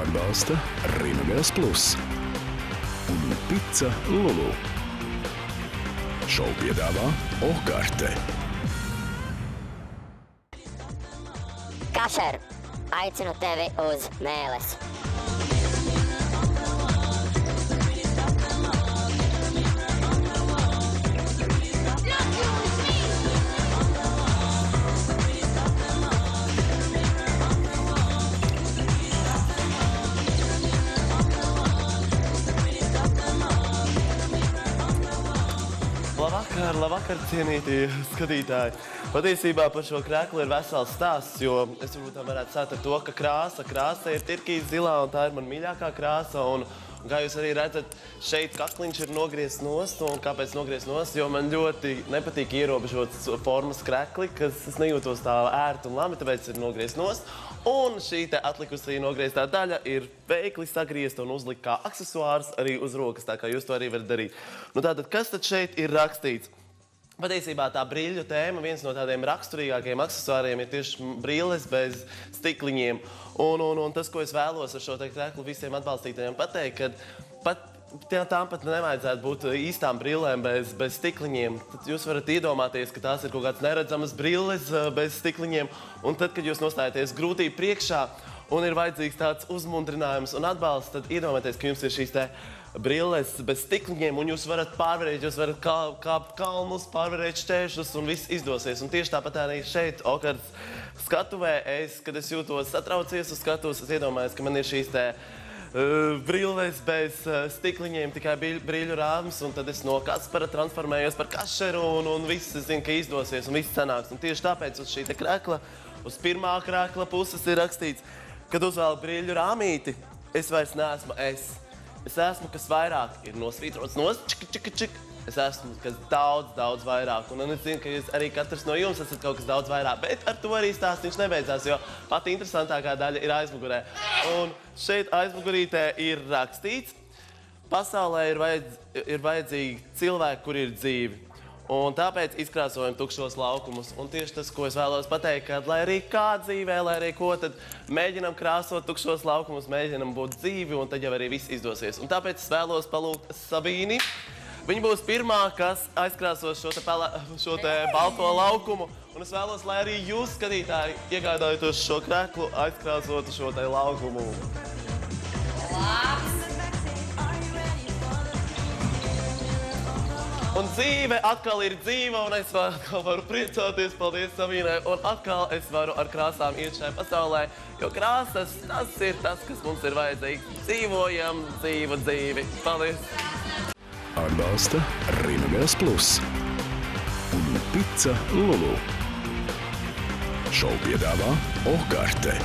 Atbalsta Rimagās Plus un Pica Lulu. Šovu piedāvā Okarte. Kašer, aicinu tevi uz mēles. Labvakar, cienītie skatītāji. Patiesībā par šo kreklu ir vesels stāsts, jo es varbūt varētu sākt ar to, ka krāsa ir tirkīs zilā, un tā ir man mīļākā krāsa. Un kā jūs arī redzat, šeit kakliņš ir nogriezts nost, un kāpēc nogriezts nost? Jo man ļoti nepatīk ierobežotas formas krekli, kas es nejūtos tā ērti un labi, tāpēc ir nogriezts nost. Un šī te atlikusī nogrieztā daļa ir veikli sagriezta un uzlikt kā aksesuārs arī uz rokas, tā kā jūs to arī varat darīt. Nu tātad, kas tad šeit ir rakstīts? Patiesībā tā brīļu tēma, viens no tādiem raksturīgākajiem aksesuāriem ir tieši brilles bez stikliņiem. Un tas, ko es vēlos ar šo te kreklu visiem atbalstītājiem pateikt, kad tām pat nevajadzētu būt īstām brillēm bez stikliņiem. Tad jūs varat iedomāties, ka tās ir kaut kāds neredzamas brilles bez stikliņiem. Un tad, kad jūs nostājaties grūtību priekšā un ir vajadzīgs tāds uzmundrinājums un atbalsts, tad iedomājieties, ka jums ir šīs te brilles bez stikliņiem un jūs varat pārvarēt, jūs varat kāpt kalnus, pārvarēt šķēršļus un viss izdosies. Un tieši tāpat arī šeit, Okartas skatuvē, kad es jūtos satraucies uz skatuves, es iedomājos, ka man ir šīs te brilles bez stikliņiem, tikai brīļu rāms, un tad es no Kaspara transformējos par Kašeru, un viss, es zinu, ka izdosies, un viss sanāks. Un tieši tāpēc uz šī te krekla, uz pirmā krekla puses ir rakstīts, kad uzvēl brīļu rāmīti, es vairs neesmu es. Es esmu, kas vairāk ir nosvītrots Es esmu, kas daudz vairāk. Un es zinu, ka jūs arī katrs no jums esat kaut kas daudz vairāk. Bet ar to arī stāstiņš nebeidzās, jo pati interesantākā daļa ir aizmugurē. Un šeit aizmugurītē ir rakstīts, pasaulē ir vajadzīgi cilvēki, kuri ir dzīvi. Un tāpēc izkrāsojam tukšos laukumus. Un tieši tas, ko es vēlos pateikt, ka lai arī kā dzīvē, lai arī ko, tad mēģinam krāsot tukšos laukumus, mēģinam būt dzīvi, un tad jau arī viss izdosies. Un tāpēc es vēlos palūgt Sabīni. Viņa būs pirmā, kas aizkrāsos šo te balto laukumu. Un es vēlos, lai arī jūs, skatītāji, iegādājoties šo kreklu, aizkrāsotu šo te laukumu. Un dzīve atkal ir dzīva, un es atkal varu priecāties, paldies Sabīnai, un atkal es varu ar krāsām iet šajā pasaulē, jo krāsas, tas ir tas, kas mums ir vajadzīgs. Dzīvojam dzīvu dzīvi. Paldies! Atbalsta Rimagās Plus un Pica Lulu. Šovu piedāvā Okarte.